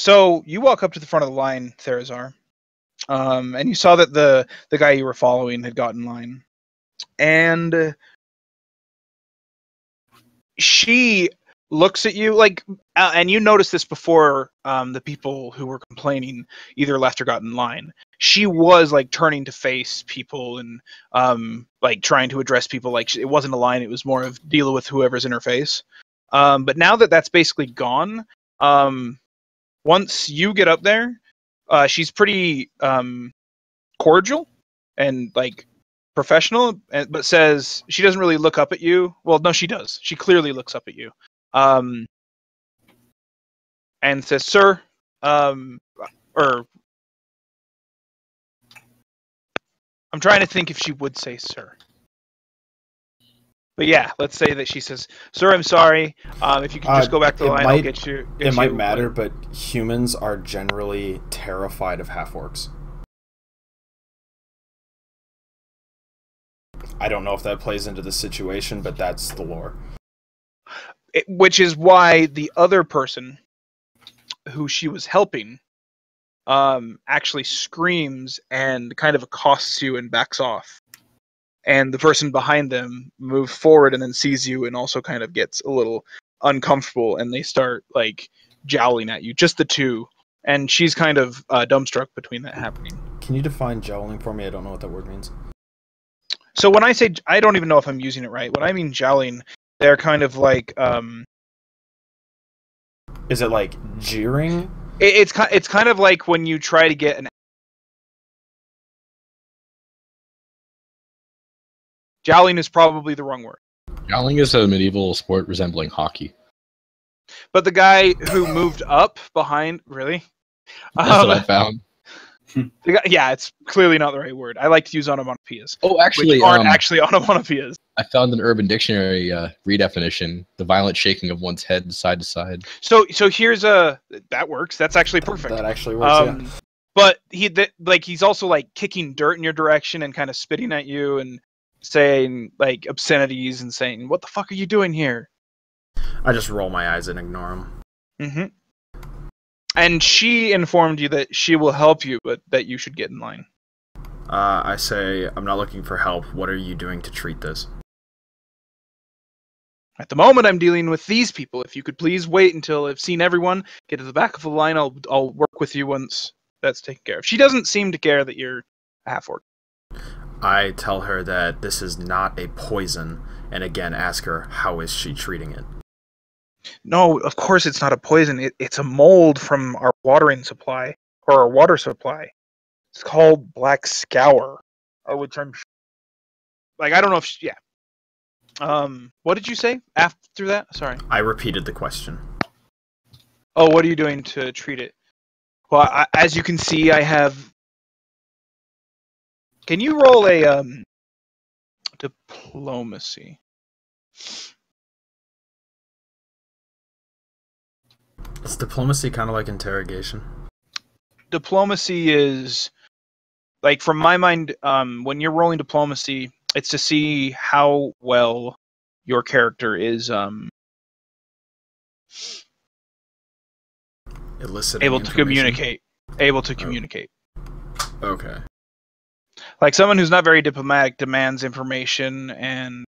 So you walk up to the front of the line, Therazar, and you saw that the guy you were following had got in line, and she looks at you like, and you noticed this before the people who were complaining either left or got in line. She was like turning to face people and like trying to address people. Like it wasn't a line; it was more of deal with whoever's in her face. But now that that's basically gone, once you get up there, she's pretty cordial and like professional, but says she doesn't really look up at you. Well, no, she does. She clearly looks up at you, and says, "Sir," or I'm trying to think if she would say "sir." But yeah, let's say that she says, "Sir, I'm sorry. If you could just go back to the line, I'll get you." It might matter, but humans are generally terrified of half-orcs. I don't know if that plays into the situation, but that's the lore. Which is why the other person who she was helping actually screams and kind of accosts you and backs off. And the person behind them moves forward and then sees you and also kind of gets a little uncomfortable, and they start like jowling at you, just the two. And she's kind of dumbstruck between that happening. Can you define jowling for me? I don't know what that word means. So when I say, I don't even know if I'm using it right. When I mean jowling, they're kind of like... Is it like jeering? It's kind of like when you try to get an... Jowling is probably the wrong word. Jowling is a medieval sport resembling hockey. But the guy who moved up behind... Really? That's what I found. Yeah, it's clearly not the right word. I like to use onomatopoeias. Oh, actually, which aren't actually onomatopoeias. I found an Urban Dictionary redefinition: the violent shaking of one's head side to side. So here's that works. That's actually perfect. That actually works. Yeah. But he's also like kicking dirt in your direction and kind of spitting at you and saying like obscenities and saying, "What the fuck are you doing here?" I just roll my eyes and ignore him. Mm-hmm. And she informed you that she will help you, but that you should get in line. I say, I'm not looking for help. What are you doing to treat this? At the moment, I'm dealing with these people. If you could please wait until I've seen everyone, get to the back of the line, I'll work with you once that's taken care of. She doesn't seem to care that you're a half-orc. I tell her that this is not a poison, and again ask her, how is she treating it? No, of course it's not a poison. It's a mold from our watering supply, or our water supply. It's called Black Scour, which I'm... Like, I don't know if... what did you say after that? Sorry. I repeated the question. Oh, what are you doing to treat it? Well, as you can see, I have... Can you roll a diplomacy? Is diplomacy kind of like interrogation? Diplomacy is... Like, from my mind, when you're rolling diplomacy, it's to see how well your character is able to communicate. Able to communicate. Okay. Like, someone who's not very diplomatic demands information and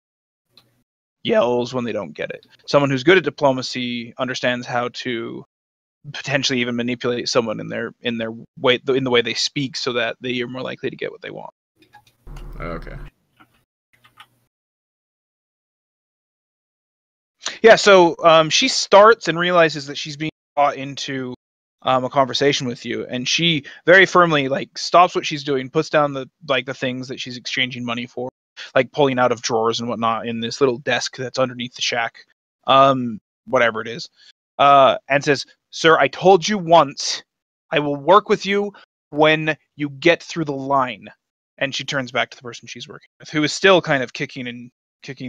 yells when they don't get it. Someone who's good at diplomacy understands how to potentially even manipulate someone in the way they speak, so that they are more likely to get what they want. Okay. Yeah, so she starts and realizes that she's being brought into a conversation with you, and she very firmly like stops what she's doing, puts down the things that she's exchanging money for, like pulling out of drawers and whatnot in this little desk that's underneath the shack, whatever it is, and says, "Sir, I told you once, I will work with you when you get through the line." And she turns back to the person she's working with, who is still kind of kicking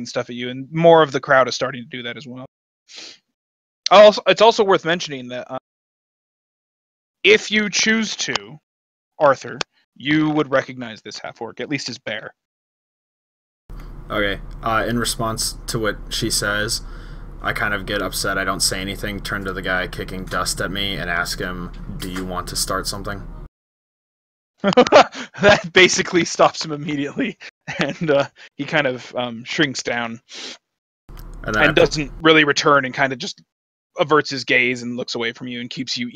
stuff at you, and more of the crowd is starting to do that as well. It's also worth mentioning that if you choose to, Arthur, you would recognize this half-orc, at least as Bear. Okay. In response to what she says, I kind of get upset. I don't say anything, turn to the guy kicking dust at me, and ask him, do you want to start something? That basically stops him immediately, and he kind of shrinks down and doesn't really return, and kind of just averts his gaze and looks away from you and keeps you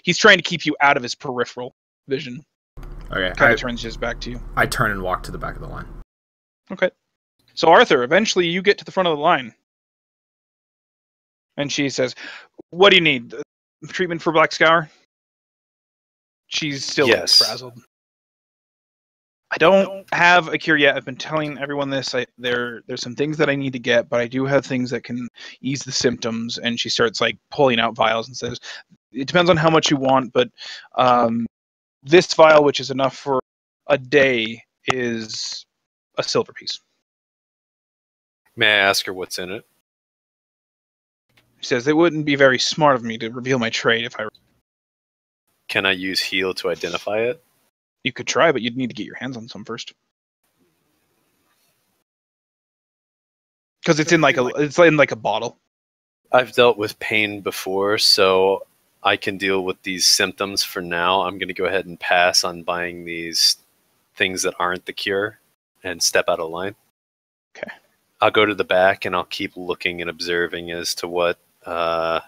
he's trying to keep you out of his peripheral vision. Okay. Kind of turns his back to you. I turn and walk to the back of the line. Okay. So Arthur, eventually you get to the front of the line. And she says, what do you need? Treatment for Black Scour? She's still frazzled. I don't have a cure yet. I've been telling everyone this. There's some things that I need to get, but I do have things that can ease the symptoms. And she starts like pulling out vials and says, it depends on how much you want, but this vial, which is enough for a day, is a silver piece. May I ask her what's in it? She says, it wouldn't be very smart of me to reveal my trade if I... Can I use heal to identify it? You could try, but you'd need to get your hands on some first. Because it's in like a bottle. I've dealt with pain before, so I can deal with these symptoms for now. I'm going to go ahead and pass on buying these things that aren't the cure and step out of line. Okay. I'll go to the back and I'll keep looking and observing as to what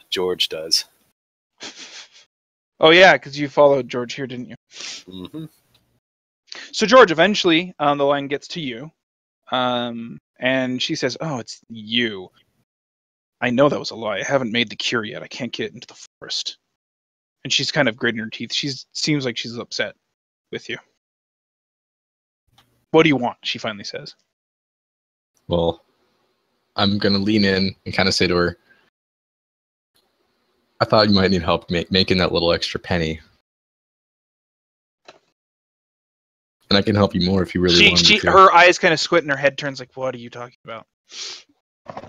George does. Oh yeah, because you followed George here, didn't you? Mm-hmm. So George, eventually the line gets to you, and she says, oh, it's you. I know that was a lie. I haven't made the cure yet. I can't get into the forest. And she's kind of gritting her teeth. She seems like she's upset with you. What do you want? She finally says. Well, I'm going to lean in and kind of say to her, I thought you might need help making that little extra penny. And I can help you more if you really want to. Her eyes kind of squint and her head turns like, what are you talking about?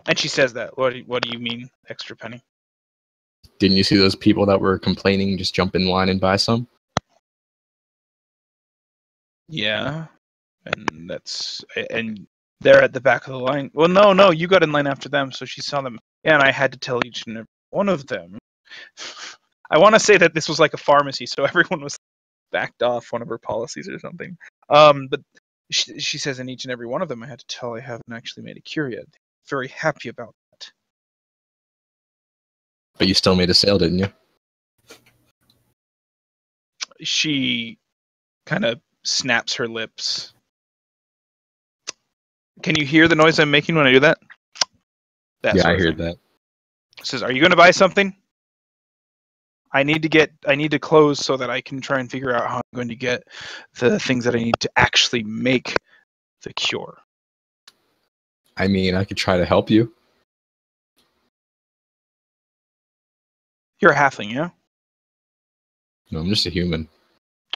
And she says that. What do you mean, extra penny? Didn't you see those people that were complaining, just jump in line and buy some? Yeah. And they're at the back of the line. Well, no, you got in line after them, so she saw them. Yeah, and I had to tell each and every one of them. I want to say that this was like a pharmacy, so everyone was backed off one of her policies or something. But she says in each and every one of them, I had to tell I haven't actually made a cure yet. Very happy about that. But you still made a sale, didn't you? She kind of snaps her lips. Can you hear the noise I'm making when I do that? Yeah, I heard that. Says, are you going to buy something? I need to close so that I can try and figure out how I'm going to get the things that I need to actually make the cure. I mean, I could try to help you. You're a halfling, yeah? No, I'm just a human.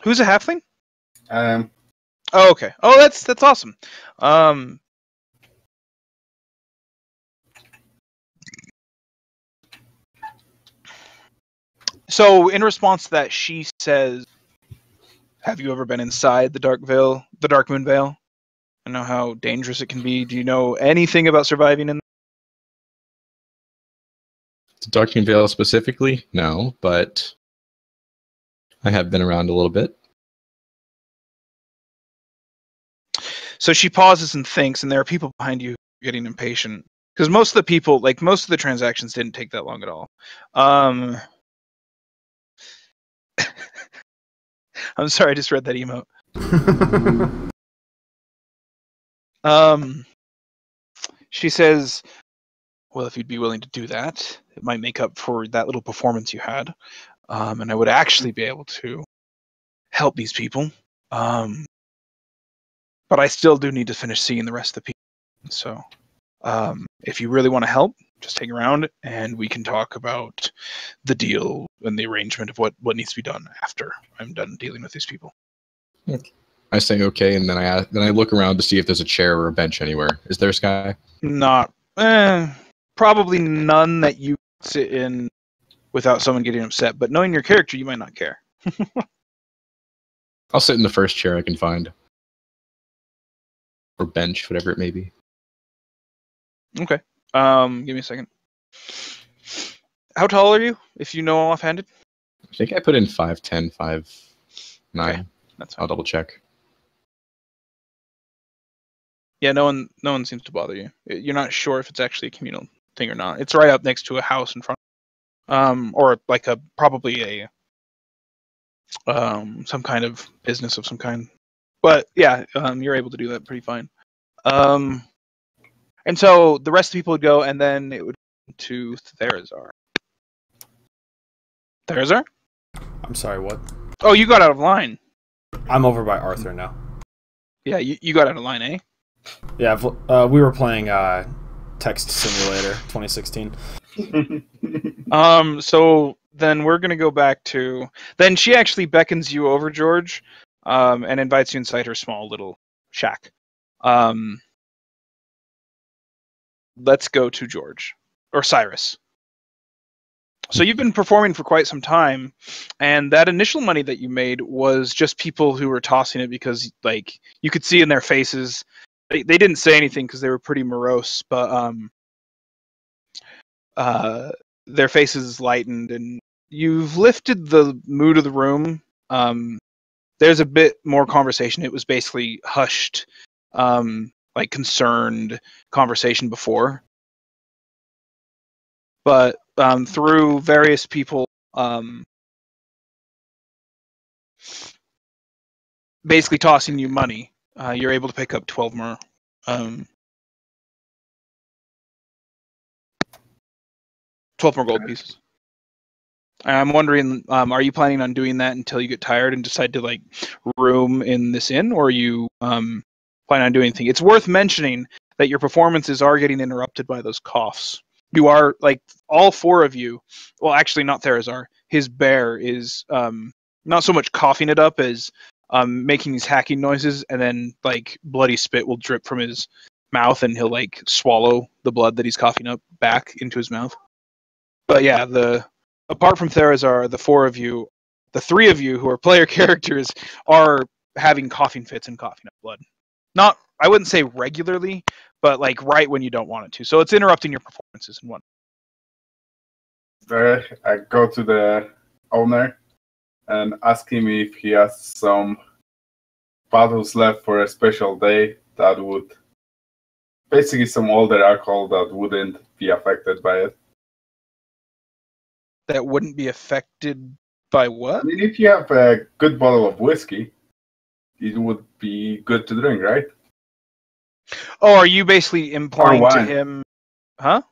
Who's a halfling? Oh, okay. Oh, that's awesome. So in response to that, she says, have you ever been inside the Dark Moon Vale? I know how dangerous it can be. Do you know anything about surviving in The Dark Moon Vale specifically? No, but I have been around a little bit. So she pauses and thinks, and there are people behind you getting impatient. Because most of the transactions didn't take that long at all. I'm sorry, I just read that emote. She says, well, if you'd be willing to do that, it might make up for that little performance you had. And I would actually be able to help these people. But I still do need to finish seeing the rest of the people. So if you really want to help, just hang around and we can talk about the deal and the arrangement of what needs to be done after I'm done dealing with these people. I say okay, and then I look around to see if there's a chair or a bench anywhere. Is there, Sky? Probably none that you sit in without someone getting upset, but knowing your character, you might not care. I'll sit in the first chair I can find. Or bench, whatever it may be. Okay. Give me a second. How tall are you, if you know offhanded? I think I put in 5'10", 5'9". Okay, that's fine. I'll double check. Yeah, no one seems to bother you. You're not sure if it's actually a communal thing or not. It's right up next to a house in front, or like probably some kind of business of some kind. But yeah, you're able to do that pretty fine. And so the rest of the people would go, and then it would go to Therazar. Therazar? I'm sorry, what? Oh, you got out of line. I'm over by Arthur now. Yeah, you got out of line, eh? Yeah, we were playing Text Simulator 2016. So then we're gonna go back to. Then she actually beckons you over, George, and invites you inside her small little shack. Let's go to George or Cyrus. So you've been performing for quite some time, and that initial money that you made was just people who were tossing it because, like, you could see in their faces. They didn't say anything because they were pretty morose, but their faces lightened, and you've lifted the mood of the room. There's a bit more conversation. It was basically hushed, like concerned conversation before. But through various people basically tossing you money, you're able to pick up 12 more. 12 more gold pieces. I'm wondering, are you planning on doing that until you get tired and decide to like room in this inn, or are you plan on doing anything? It's worth mentioning that your performances are getting interrupted by those coughs. You are, like, all four of you, well, actually not Therazar, his bear is not so much coughing it up as making these hacking noises, and then like bloody spit will drip from his mouth and he'll like swallow the blood that he's coughing up back into his mouth. But yeah, apart from Therazar, the four of you, the three of you who are player characters are having coughing fits and coughing up blood. Not, I wouldn't say regularly, but like right when you don't want it to. So it's interrupting your performances and whatnot. There, I go to the owner and ask him if he has some bottles left for a special day that would, basically some older alcohol that wouldn't be affected by it. That wouldn't be affected by what? I mean, if you have a good bottle of whiskey, it would be good to drink, right? Oh, are you basically implying to him, huh?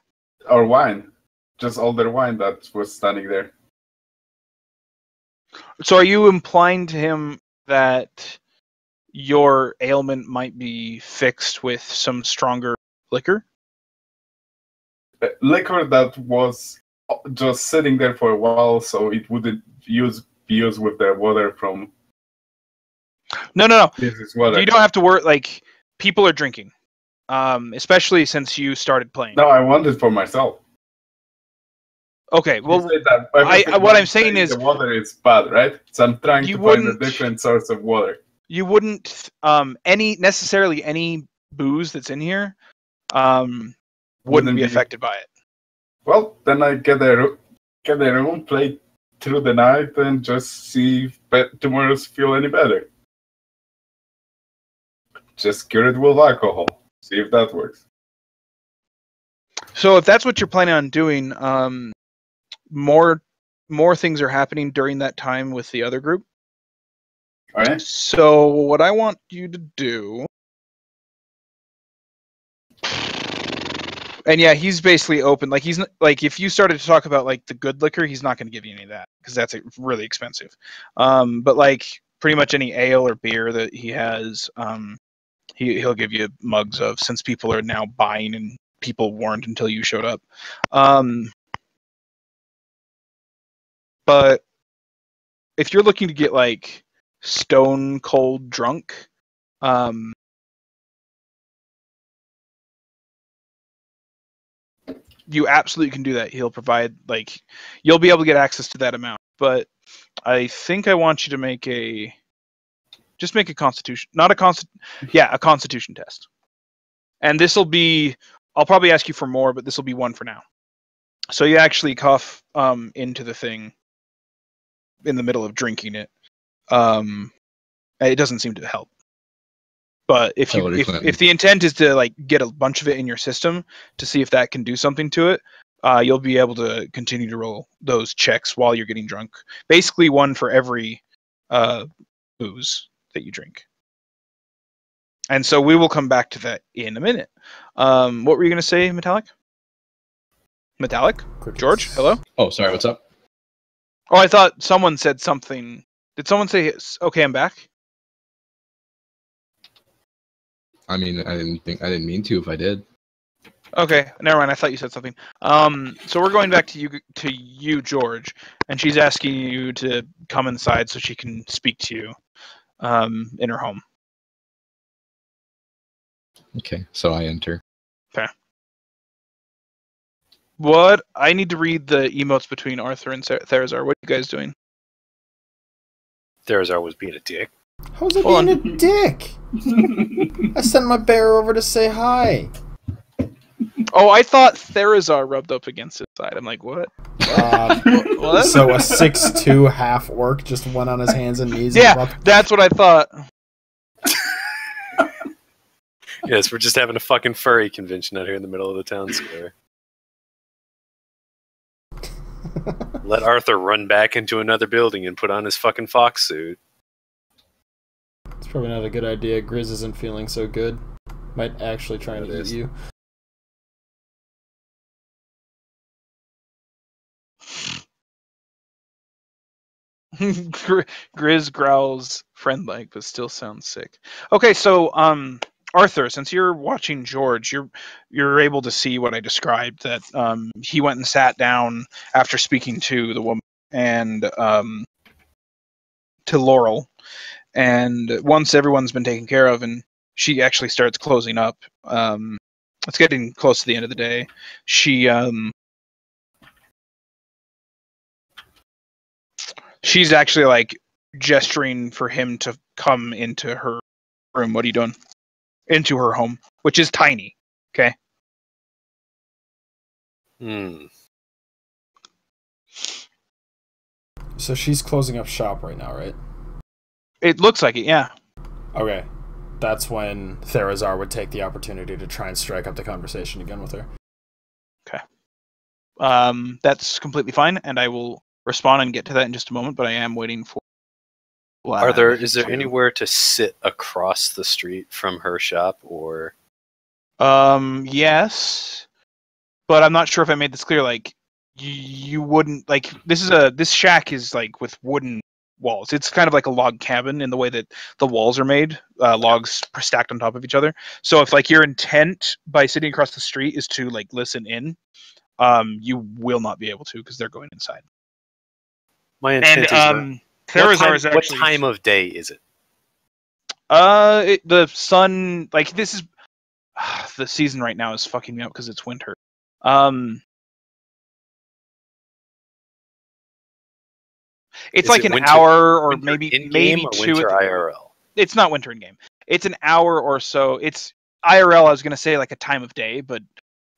Or wine. Just older wine that was standing there. So are you implying to him that your ailment might be fixed with some stronger liquor? Liquor that was just sitting there for a while, so it wouldn't be used with the water from... No. This is water. You don't have to worry, like, people are drinking. Especially since you started playing. No, I want it for myself. Okay, well, what I'm saying is the water is bad, right? So I'm trying to find a different source of water. You wouldn't necessarily any booze that's in here wouldn't be affected by it. Well, then I get a room, play through the night, and just see if tomorrow's feel any better. Just cure it with alcohol. See if that works. So if that's what you're planning on doing, more things are happening during that time with the other group. All right. So what I want you to do, and yeah, he's basically open. Like he's like, if you started to talk about like the good liquor, he's not going to give you any of that because that's really expensive. But like pretty much any ale or beer that he has, he'll give you mugs of, since people are now buying and people weren't until you showed up. But if you're looking to get like stone cold drunk, you absolutely can do that. He'll provide, like, you'll be able to get access to that amount. But I think I want you to make a constitution, a constitution test. And this will be, I'll probably ask you for more, but this will be one for now. So you actually cough into the thing in the middle of drinking it. It doesn't seem to help. But if the intent is to like get a bunch of it in your system to see if that can do something to it, you'll be able to continue to roll those checks while you're getting drunk. Basically, one for every booze that you drink. And so we will come back to that in a minute. What were you going to say, Metallic? Metallic? Crickets. George, hello? Oh, sorry, what's up? Oh, I thought someone said something. Did someone say, okay, I'm back? I mean, I didn't mean to if I did. Okay, never mind. I thought you said something. So we're going back to you, George, and she's asking you to come inside so she can speak to you in her home. Okay, so I enter. Okay. What? I need to read the emotes between Arthur and Therazar. What are you guys doing? Therazar was being a dick. How's it Hold being a dick? I sent my bear over to say hi. Oh, I thought Therazar rubbed up against his side. I'm like, what? What? So a 6'2" half orc just went on his hands and knees. Yeah, and that's what I thought. Yes, we're just having a fucking furry convention out here in the middle of the town square. Let Arthur run back into another building and put on his fucking fox suit. It's probably not a good idea. Grizz isn't feeling so good. Might actually try and eat you. Grizz growls friend-like, but still sounds sick. Okay, so Arthur, since you're watching George, you're able to see what I described. That he went and sat down after speaking to the woman and to Laurel, and once everyone's been taken care of, and she actually starts closing up. It's getting close to the end of the day. She's actually like gesturing for him to come into her room. What are you doing? Into her home, which is tiny. Okay. So she's closing up shop right now, right? It looks like it, yeah. Okay. That's when Therazar would take the opportunity to try and strike up the conversation again with her. Okay. That's completely fine, and I will respond and get to that in just a moment, but I am waiting for... Is there anywhere to sit across the street from her shop, or... Yes, but I'm not sure if I made this clear, like, you wouldn't, like, this shack is, like, with wooden walls. It's kind of like a log cabin in the way that the walls are made, logs stacked on top of each other. So if, like, your intent by sitting across the street is to, like, listen in, you will not be able to, because they're going inside. My intent is... What time of day is it? The sun, like, this is... the season right now is fucking me up because it's winter. It's like an hour or maybe 2. Winter IRL. It's not winter in game. It's an hour or so. It's IRL. I was gonna say like a time of day, but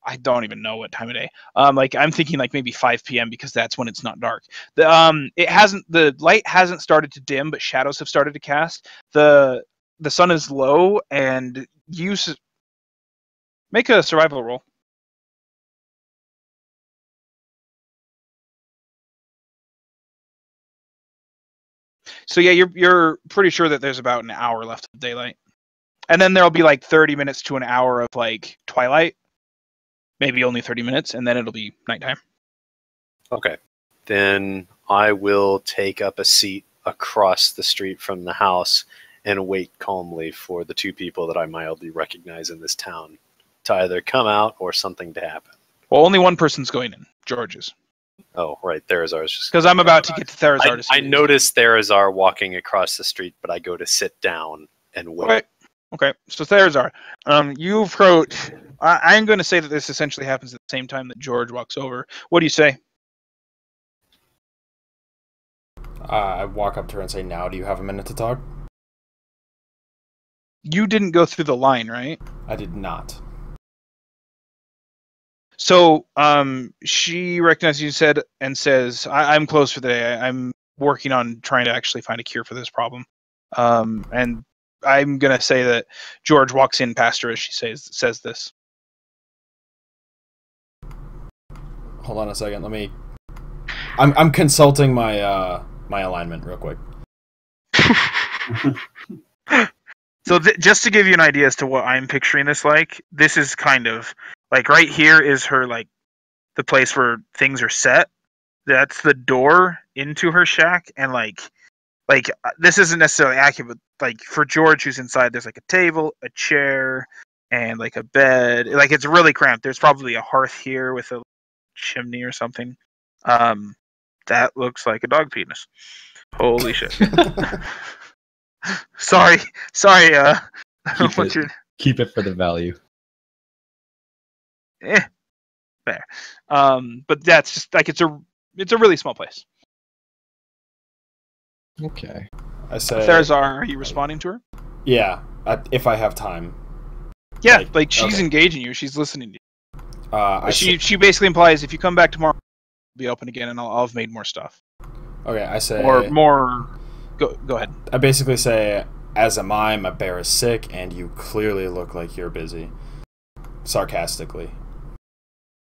I don't even know what time of day. Like I'm thinking like maybe 5 p.m. because that's when it's not dark. The light hasn't started to dim, but shadows have started to cast. The sun is low, and make a survival roll. So yeah, you're pretty sure that there's about an hour left of daylight, and then there'll be like 30 minutes to an hour of like twilight, maybe only 30 minutes, and then it'll be nighttime. Okay, then I will take up a seat across the street from the house and wait calmly for the two people that I mildly recognize in this town to either come out or something to happen. Well, only one person's going in. George's. Oh, right. Therazar's just... Because I'm about to get to Therazar to see I noticed Therazar walking across the street, but I go to sit down and wait. Okay. So Therazar, you approach... I'm going to say that this essentially happens at the same time that George walks over. What do you say? I walk up to her and say, now do you have a minute to talk? You didn't go through the line, right? I did not. So she recognizes you and says, I'm closed for the day. I'm working on trying to actually find a cure for this problem. And I'm gonna say that George walks in past her as she says this. Hold on a second. Let me. I'm consulting my my alignment real quick. So just to give you an idea as to what I'm picturing this like, this is kind of like right here is her like the place where things are set. That's the door into her shack, and like this isn't necessarily accurate, but like for George who's inside, there's like a table, a chair, and like a bed. Like it's really cramped. There's probably a hearth here with a chimney or something. That looks like a dog penis. Holy shit. sorry. Keep it for the value. Fair. But that's just like it's a really small place. Okay. I say. Therazar, are you responding to her? Yeah, if I have time. Yeah, like she's engaging you. She's listening to you. She basically implies if you come back tomorrow, I'll be open again, and I'll have made more stuff. Okay, I say. Or more. Go ahead. I basically say, as am I, my bear is sick, and you clearly look like you're busy. Sarcastically.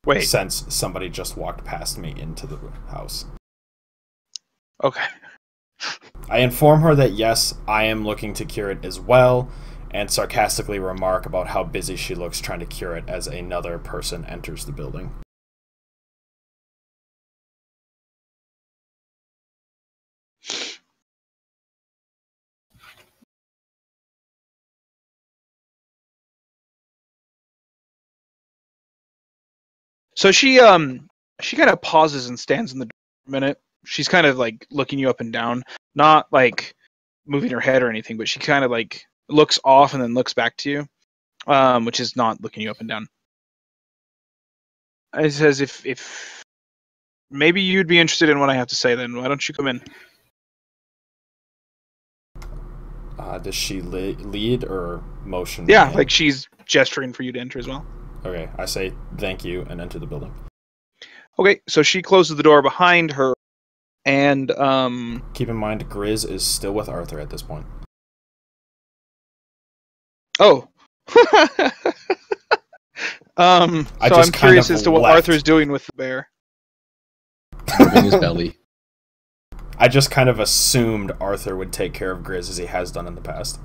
Wait. Since somebody just walked past me into the house. Okay. I inform her that yes, I am looking to cure it as well, and sarcastically remark about how busy she looks trying to cure it as another person enters the building. So she kind of pauses and stands in the door for a minute. She's kind of like looking you up and down, not like moving her head or anything, but she kind of like looks off and then looks back to you, which is not looking you up and down. It says, if maybe you'd be interested in what I have to say, then why don't you come in? Does she lead or motion? Yeah, like she's gesturing for you to enter as well. Okay, I say thank you and enter the building. Okay, so she closes the door behind her, and keep in mind, Grizz is still with Arthur at this point. Oh. So I'm curious as to what Arthur's doing with the bear. In his belly. I just kind of assumed Arthur would take care of Grizz as he has done in the past.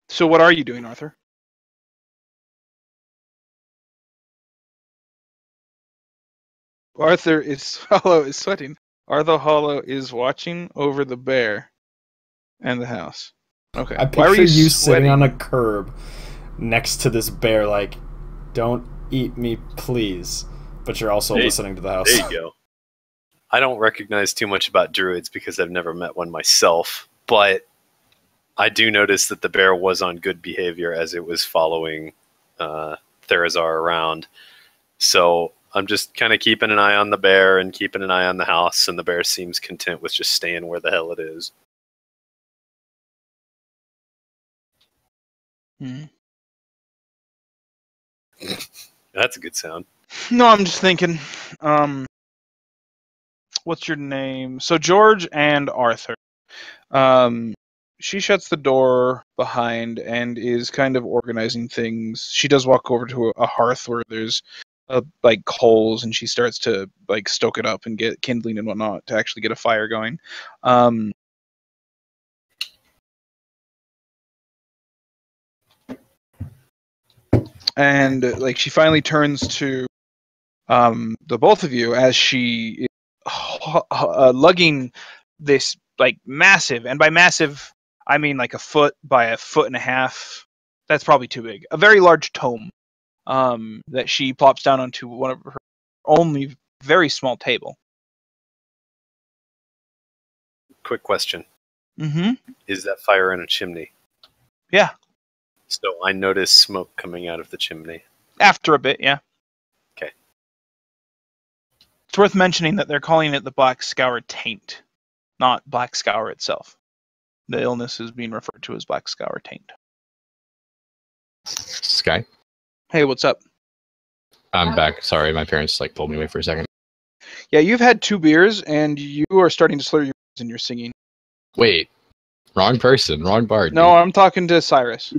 So what are you doing, Arthur? Arthur Hollow is sweating. Arthur Hollow is watching over the bear and the house. Okay. I picture you sitting on a curb next to this bear like, don't eat me, please. But you're also listening to the house. There you go. I don't recognize too much about druids because I've never met one myself, but I do notice that the bear was on good behavior as it was following Therazar around. So I'm just kind of keeping an eye on the bear and keeping an eye on the house, and the bear seems content with just staying where the hell it is. That's a good sound. No, I'm just thinking. What's your name? So George and Arthur. She shuts the door behind and is kind of organizing things. She does walk over to a hearth where there's like coals, and she starts to like stoke it up and get kindling and whatnot to actually get a fire going. And like she finally turns to the both of you as she is lugging this like massive, and by massive I mean like a foot by a foot and a half. That's probably too big. A very large tome that she plops down onto one of her only very small table. Quick question. Mm-hmm. Is that fire in a chimney? Yeah. So I notice smoke coming out of the chimney. After a bit, yeah. Okay. It's worth mentioning that they're calling it the Black Scour Taint, not Black Scour itself. The illness is being referred to as Black Scour Taint. Sky? Hey, what's up? I'm back. Sorry, my parents pulled me away for a second. Yeah, you've had 2 beers, and you are starting to slur your words in your singing. Wait, wrong person, wrong bard. No, I'm talking to Cyrus.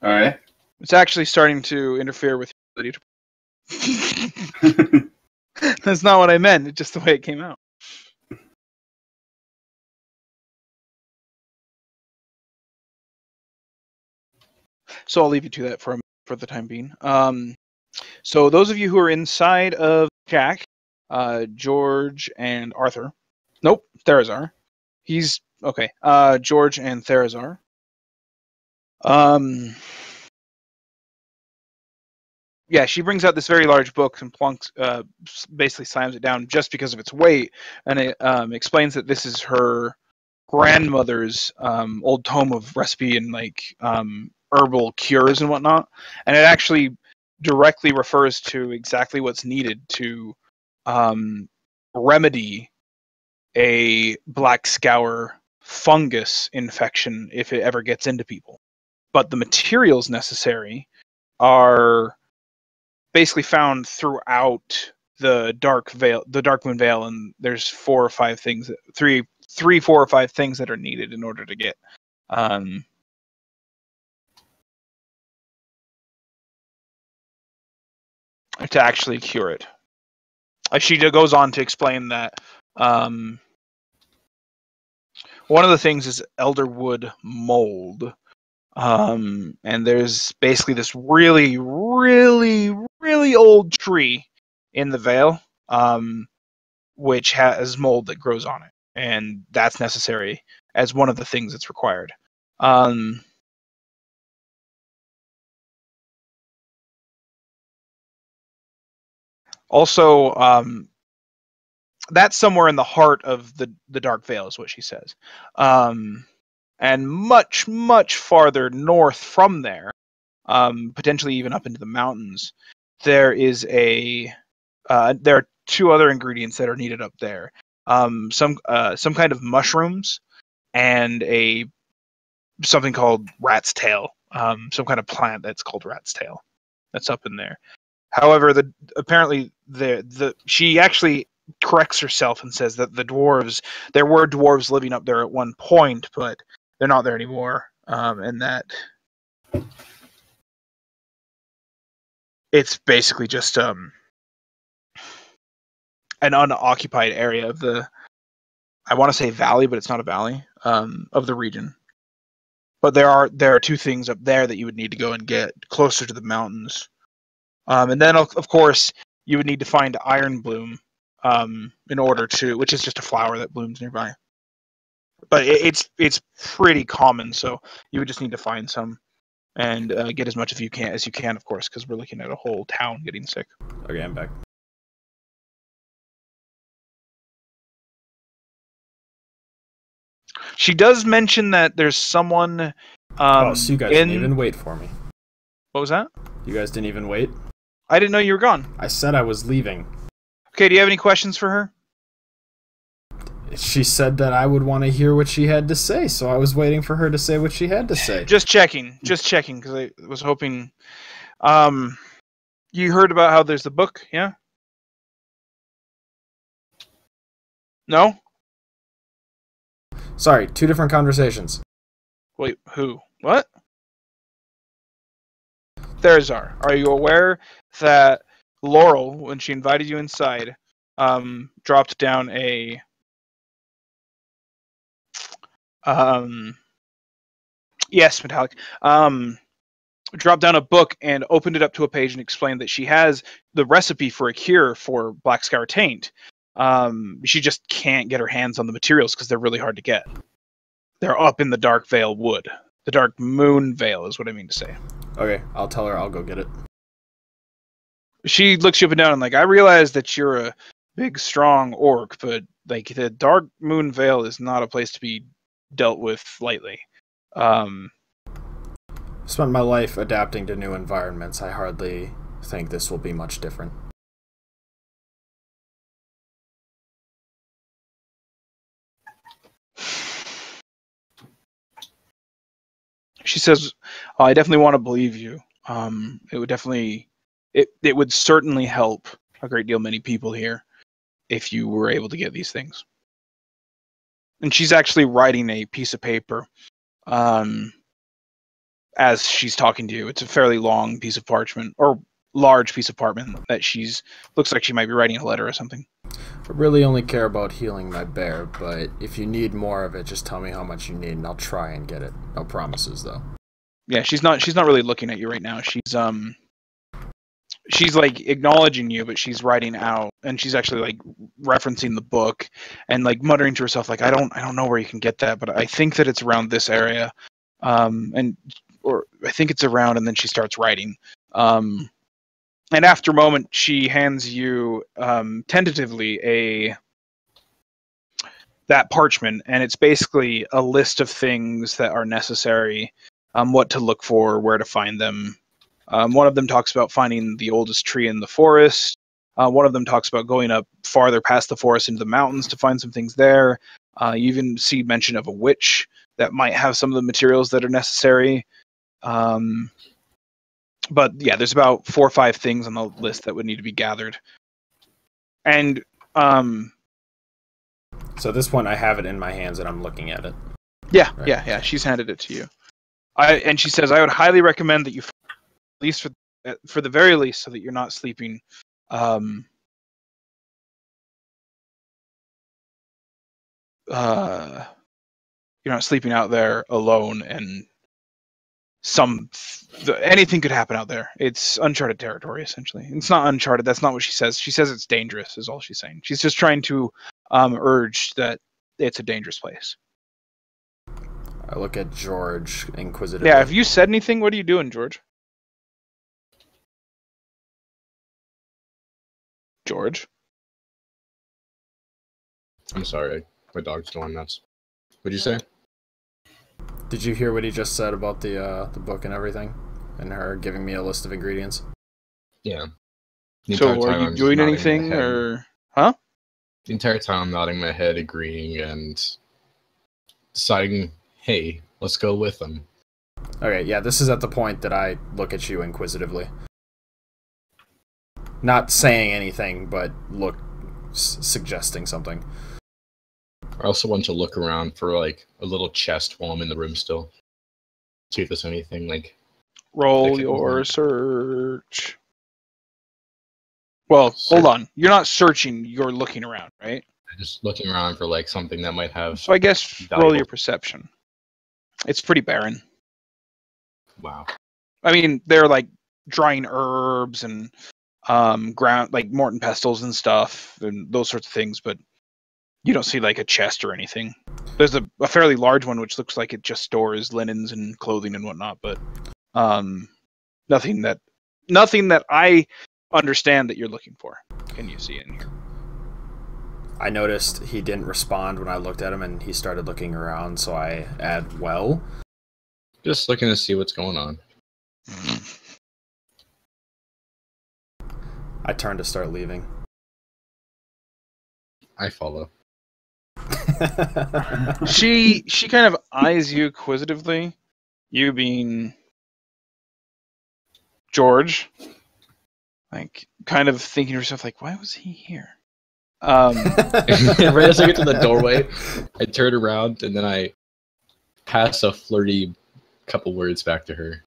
All right. It's actually starting to interfere with your ability to... That's not what I meant. It's just the way it came out. So I'll leave you to that for the time being. So those of you who are inside of Jack, George and Arthur. Nope, Therazar. He's okay. George and Therazar. Yeah, she brings out this very large book and plunks, basically slams it down just because of its weight, and it explains that this is her grandmother's old tome of recipe and herbal cures and whatnot, and it actually directly refers to exactly what's needed to remedy a black scour fungus infection if it ever gets into people. But the materials necessary are basically found throughout the Dark Moon Vale, and there's 4 or 5 things, 4 or 5 things that are needed in order to get to actually cure it. She goes on to explain that one of the things is elderwood mold. And there's basically this really, really, really old tree in the Vale, which has mold that grows on it, and that's necessary as one of the things that's required. Also, that's somewhere in the heart of the Dark Vale, is what she says. And much, much farther north from there, potentially even up into the mountains, there are 2 other ingredients that are needed up there. Some kind of mushrooms and something called rat's tail. Some kind of plant that's called rat's tail. That's up in there. However, she actually corrects herself and says that there were dwarves living up there at one point, but they're not there anymore, and that it's basically just an unoccupied area of I want to say valley, but it's not a valley, of the region. But there are 2 things up there that you would need to go and get closer to the mountains. And then, of course, you would need to find iron bloom in order to, which is just a flower that blooms nearby. But it's pretty common, so you would just need to find some and get as much as you can, of course, because we're looking at a whole town getting sick. Okay, I'm back. She does mention that there's someone. So you guys didn't even wait for me. What was that? You guys didn't even wait? I didn't know you were gone. I said I was leaving. Okay, do you have any questions for her? She said that I would want to hear what she had to say, so I was waiting for her to say what she had to say. Just checking, because I was hoping. You heard about how there's the book, yeah? No? Sorry, 2 different conversations. Wait, who? What? Therazar, are you aware that Laurel, when she invited you inside, dropped down a yes, Metallic. Dropped down a book and opened it up to a page and explained that she has the recipe for a cure for Black Scour Taint. She just can't get her hands on the materials because they're really hard to get. They're up in the Dark Vale Wood. The Dark Moon Vale is what I mean to say. Okay, I'll tell her I'll go get it. She looks you up and down and I realize that you're a big, strong orc, but the Dark Moon Vale is not a place to be dealt with lightly. Spent my life adapting to new environments. I hardly think this will be much different. She says, I definitely want to believe you. It would definitely, it would certainly help a great deal many people here if you were able to get these things. And she's actually writing a piece of paper as she's talking to you. It's a fairly long piece of parchment, or large piece of parchment that looks like she might be writing a letter or something. I really only care about healing my bear, but if you need more of it, just tell me how much you need and I'll try and get it. No promises, though. Yeah, she's not really looking at you right now. She's like acknowledging you, but she's writing out, and she's actually like referencing the book and like muttering to herself like, I don't know where you can get that, but I think that it's around this area. Or I think it's around, and then she starts writing. And after a moment, she hands you tentatively that parchment, and it's basically a list of things that are necessary, what to look for, where to find them. One of them talks about finding the oldest tree in the forest. One of them talks about going up farther past the forest into the mountains to find some things there. You even see mention of a witch that might have some of the materials that are necessary. But yeah, there's about 4 or 5 things on the list that would need to be gathered. And so this one, I have it in my hands and I'm looking at it. Yeah, right. yeah. She's handed it to you. And she says, I would highly recommend that you, at least for the very least, so that you're not sleeping. You're not sleeping out there alone, and anything could happen out there. It's uncharted territory, essentially. It's not uncharted. That's not what she says. She says it's dangerous, is all she's saying. She's just trying to urge that it's a dangerous place. I look at George inquisitively. Yeah, have you said anything? What are you doing, George? George? I'm sorry. My dog's going nuts. What'd you say? Did you hear what he just said about the book and everything? And her giving me a list of ingredients? Yeah. So are you doing anything, or... Huh? The entire time I'm nodding my head, agreeing, and deciding, hey, let's go with them. Okay, yeah, this is at the point that I look at you inquisitively. Not saying anything, but suggesting something. I also want to look around for, like, a little chest while I'm in the room still. See if there's anything, like... Roll your search. Well, hold on. You're not searching, you're looking around, right? I'm just looking around for, like, something that might have... So I guess valuable. roll your perception. It's pretty barren. Wow. I mean, they're, like, drying herbs and ground, like, Morton pestles and stuff, and those sorts of things, but you don't see, like, a chest or anything. There's a fairly large one, which looks like it just stores linens and clothing and whatnot, but nothing that I understand that you're looking for. Can you see in here? I noticed he didn't respond when I looked at him, and he started looking around, so I add, well. Just looking to see what's going on. I turn to start leaving. I follow. She kind of eyes you inquisitively, you being George, like kind of thinking to herself, like, why was he here? Right as I get to the doorway, I turn around and then I pass a flirty couple words back to her.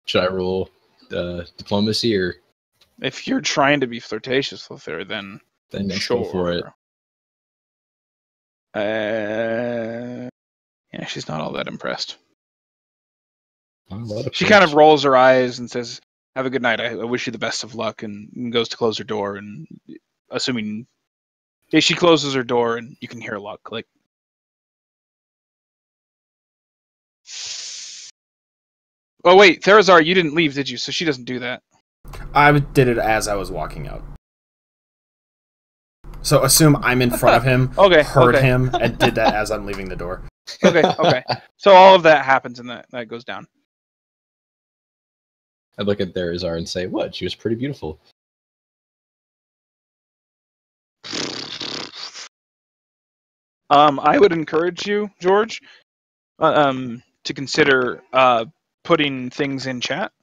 Should I roll diplomacy, or if you're trying to be flirtatious with her, then let's sure. go for it? Yeah, she's not all that impressed. She She kind of rolls her eyes and says, have a good night. I wish you the best of luck, and goes to close her door, and assuming she closes her door, and you can hear a lock click. Oh wait, Therazar, you didn't leave, did you? So she doesn't do that. I did it as I was walking out. So assume I'm in front of him, heard him, and did that as I'm leaving the door. Okay. So all of that happens and that goes down. I look at Therazar and say, what? She was pretty beautiful. I would encourage you, George, to consider putting things in chat.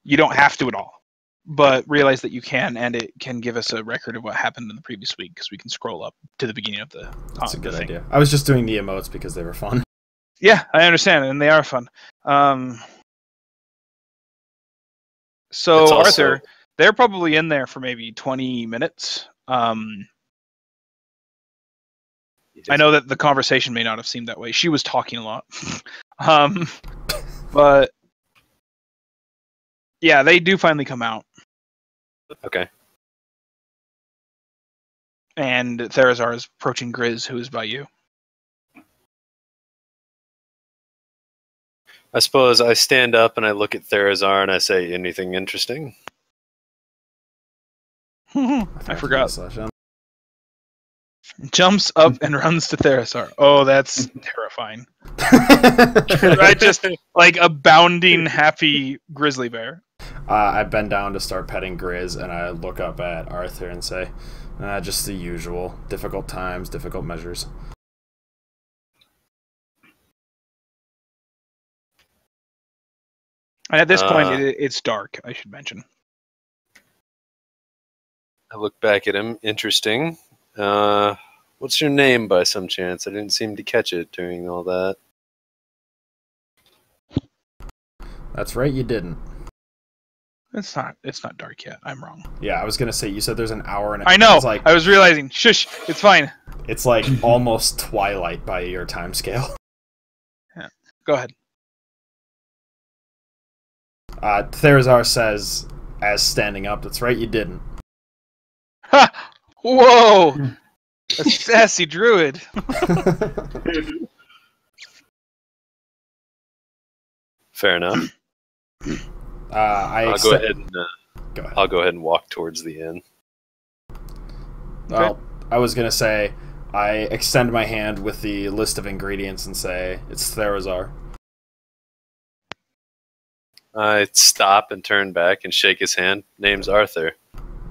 You don't have to at all, but realize that you can, and it can give us a record of what happened in the previous week because we can scroll up to the beginning of the. That's a good thing. idea. I was just doing the emotes because they were fun. Yeah, I understand, and they are fun. So It's also- Arthur, they're probably in there for maybe 20 minutes. I know that the conversation may not have seemed that way. She was talking a lot. But yeah, they do finally come out. Okay. And Therazar is approaching Grizz, who is by you. I suppose I stand up and I look at Therazar and I say, anything interesting? I forgot. Jumps up and runs to Therazar. Oh, that's terrifying. Right, just like a bounding, happy grizzly bear. I bend down to start petting Grizz, and I look up at Arthur and say, just the usual. Difficult times, difficult measures. And at this point, it's dark, I should mention. I look back at him. Interesting. What's your name by some chance? I didn't seem to catch it during all that. That's right, you didn't. It's not dark yet. I'm wrong. Yeah, I was gonna say, you said there's an hour and I know. It's like, I was realizing. Shush. It's fine. it's like almost twilight by your time scale. Yeah. Go ahead. Therazar says, as standing up, that's right, you didn't. Ha! Whoa! A sassy druid. Fair enough. I'll go ahead and walk towards the inn. Well, I was gonna say, I extend my hand with the list of ingredients and say, it's Therazar. I stop and turn back and shake his hand. Name's Arthur.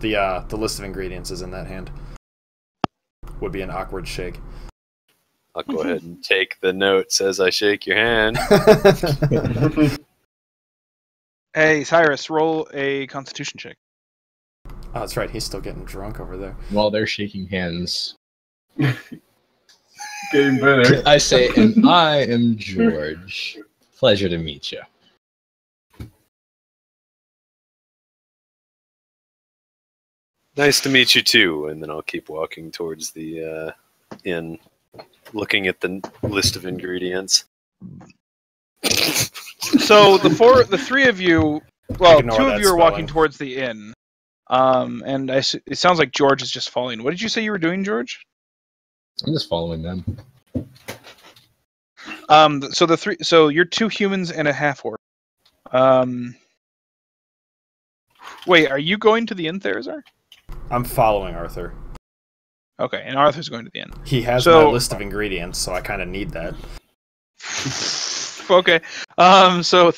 The list of ingredients is in that hand. Would be an awkward shake. I'll go ahead and take the notes as I shake your hand. Hey, Cyrus, roll a Constitution check. Oh, that's right. He's still getting drunk over there. While they're shaking hands, Getting better. I say, and I am George. Pleasure to meet you. Nice to meet you too. And then I'll keep walking towards the inn, looking at the list of ingredients. So the three of you, well, Ignore two of that you are walking spelling. towards the inn, and it sounds like George is just following. What did you say you were doing, George? I'm just following them. So you're two humans and a half orc. Wait, are you going to the inn, Therazar? I'm following Arthur. Okay, and Arthur's going to the inn. He has So- my list of ingredients, so I kind of need that. Okay. So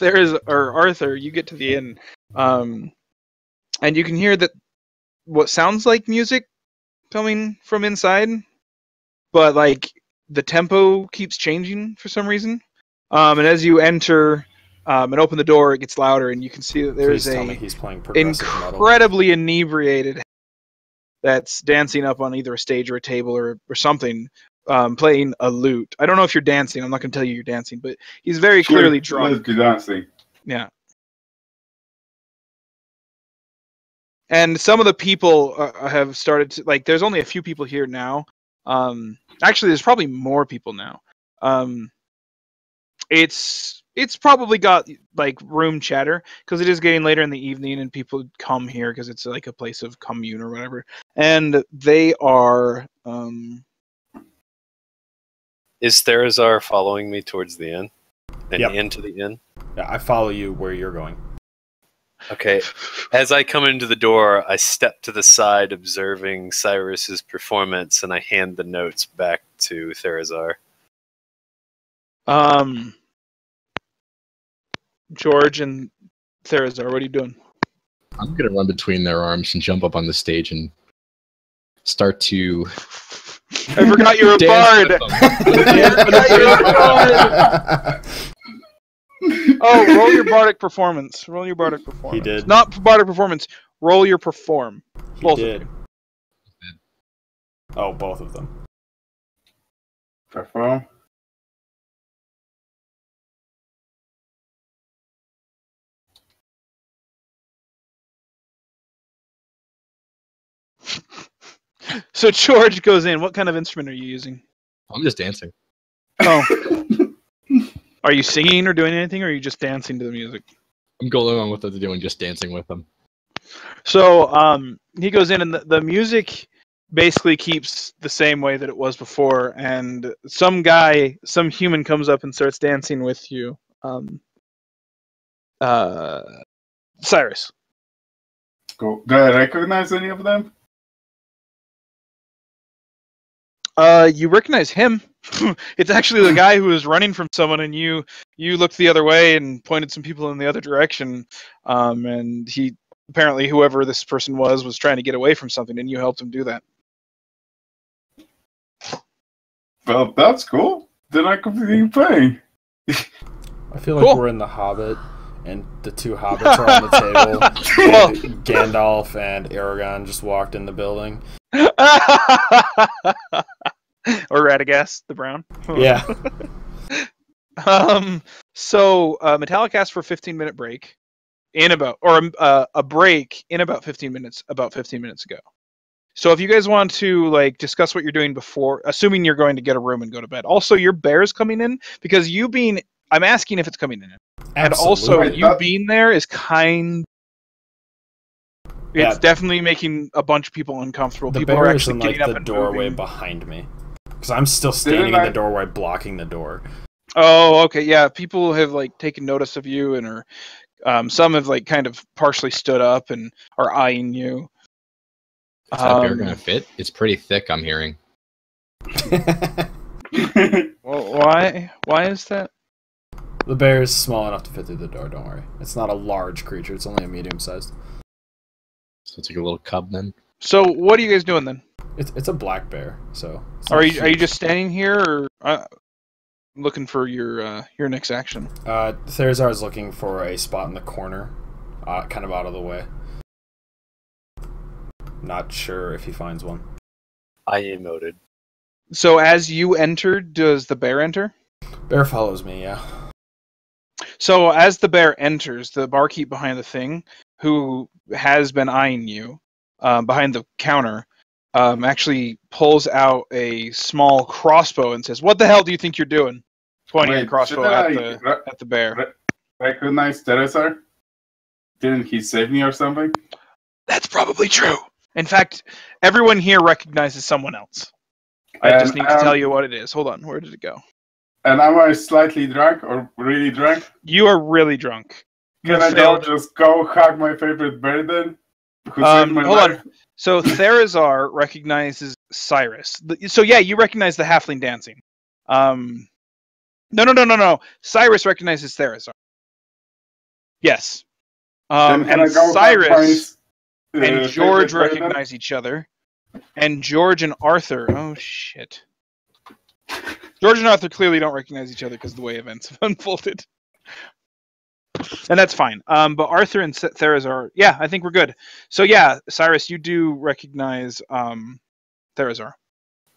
Arthur, you get to the inn, and you can hear that what sounds like music coming from inside, but like the tempo keeps changing for some reason. And as you enter and open the door, it gets louder, and you can see that there's Please tell me a he's playing progressive metal. incredibly inebriated that's dancing up on either a stage or a table or something, playing a lute. I don't know if you're dancing. I'm not going to tell you you're dancing, but he's very clearly drunk. Let's be dancing. Yeah. And some of the people have started to, like, there's only a few people here now. Actually, there's probably more people now. It's probably got like room chatter because it is getting later in the evening and people come here because it's like a place of commune or whatever. And they are Is Therazar following me towards the inn? And Yep. into the inn? Yeah, I follow you where you're going. Okay. As I come into the door, I step to the side observing Cyrus's performance and I hand the notes back to Therazar. George and Therazar, what are you doing? I'm gonna run between their arms and jump up on the stage and start to I forgot you're a dance bard. with them. Oh, roll your bardic performance. Roll your bardic performance. He did. Not bardic performance. Roll your perform. He Both of did. you. Oh, both of them. Perform. So George goes in. What kind of instrument are you using? I'm just dancing. Oh. Are you singing or doing anything, or are you just dancing to the music? I'm going along with what they're doing, just dancing with them. So he goes in, and the music basically keeps the same way that it was before, and some human comes up and starts dancing with you. Cyrus. Cool. Do I recognize any of them? You recognize him. It's actually the guy who was running from someone, and you looked the other way and pointed some people in the other direction. And he apparently, whoever this person was trying to get away from something, and you helped him do that. Well, that's cool. Then I completely playing. I feel like Cool. we're in The Hobbit, and the two hobbits are on the table. Well- And Gandalf and Aragorn just walked in the building. Or Radagast, the brown. Yeah. So Metallic asked for a 15-minute break a break in about 15 minutes ago. So if you guys want to like discuss what you're doing before, assuming you're going to get a room and go to bed. Also, your bear's coming in because I'm asking if it's coming in. And also Absolutely. you being there is it's Yeah. definitely making a bunch of people uncomfortable. The People bear are is actually in like getting up the and doorway moving. behind me. Because I'm still standing in I- the doorway blocking the door. Oh, okay, yeah. People have like taken notice of you and are some have like kind of partially stood up and are eyeing you. Is that bear gonna fit? It's pretty thick, I'm hearing. Well, why? Why is that? The bear is small enough to fit through the door, don't worry. It's not a large creature, it's only a medium sized. So it's like a little cub then. So, what are you guys doing then? It's a black bear, so it's Are not you huge. just standing here, or looking for your next action? Therazar is looking for a spot in the corner, kind of out of the way. Not sure if he finds one. I emoted. So, as you enter, does the bear enter? Bear follows me, yeah. So, as the bear enters, the barkeep behind the thing, who has been eyeing you behind the counter, actually pulls out a small crossbow and says, "What the hell do you think you're doing?" Pointing the crossbow at the bear. Recognize Teresar? Didn't he save me or something? That's probably true. In fact, everyone here recognizes someone else. I just need to tell you what it is. Hold on, where did it go? And am I slightly drunk or really drunk? You are really drunk. Can I just go hug my favorite bear then? Who saved my Hold life? on. So Therazar recognizes Cyrus. So yeah, you recognize the halfling dancing. No. Cyrus recognizes Therazar. Yes. Then can And I go Cyrus hug my, and George favorite bear then? recognize each other. And George and Arthur. Oh shit. George and Arthur clearly don't recognize each other because of the way events have unfolded. And that's fine. But Arthur and Therazar, yeah, I think we're good. So yeah, Cyrus, you do recognize Therazar.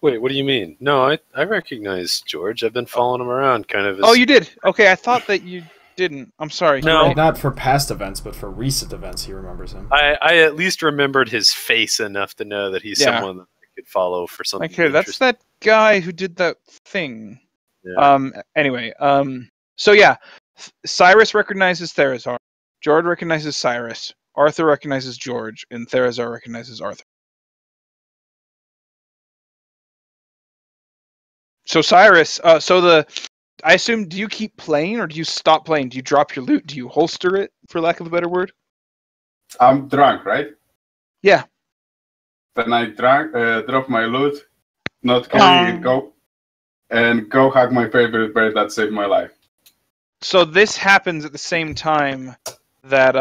Wait, what do you mean? No, I recognize George. I've been following him around, kind of. Oh, you did? Okay, I thought that you didn't. I'm sorry. No. You're right. Not for past events, but for recent events, he remembers him. I at least remembered his face enough to know that he's Yeah. someone that I could follow for something. Okay, that's interesting. that guy who did that thing. Yeah. Anyway, so yeah, Cyrus recognizes Therazar. George recognizes Cyrus. Arthur recognizes George, and Therazar recognizes Arthur. So Cyrus, I assume, do you keep playing or do you stop playing? Do you drop your loot? Do you holster it, for lack of a better word? I'm drunk, right? Yeah. Then I drop my loot, not carry it, go hug my favorite bear that saved my life. So this happens at the same time that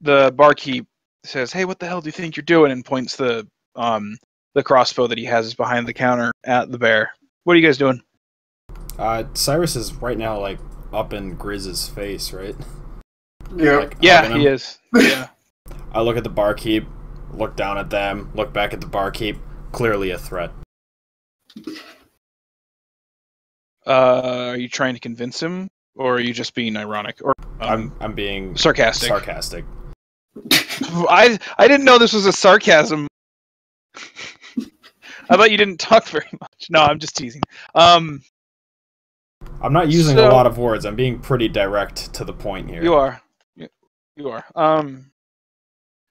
the barkeep says, "Hey, what the hell do you think you're doing?" and points the crossbow that he has behind the counter at the bear. What are you guys doing? Cyrus is right now like up in Grizz's face, right? Yeah. Like, Yeah, hugging he him. is. Yeah. I look at the barkeep, look down at them, look back at the barkeep. Clearly a threat. Are you trying to convince him, or are you just being ironic, or I'm being sarcastic? Sarcastic. I didn't know this was a sarcasm. I thought you didn't talk very much. No, I'm just teasing. I'm not using a So- lot of words. I'm being pretty direct to the point here. You are. You are.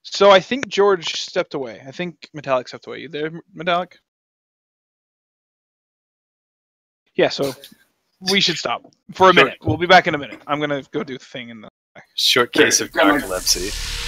So I think George stepped away. I think Metallic stepped away. You there, Metallic? Yeah, so we should stop for a minute. We'll be back in a minute. I'm going to go do the thing in the... Short case of narcolepsy.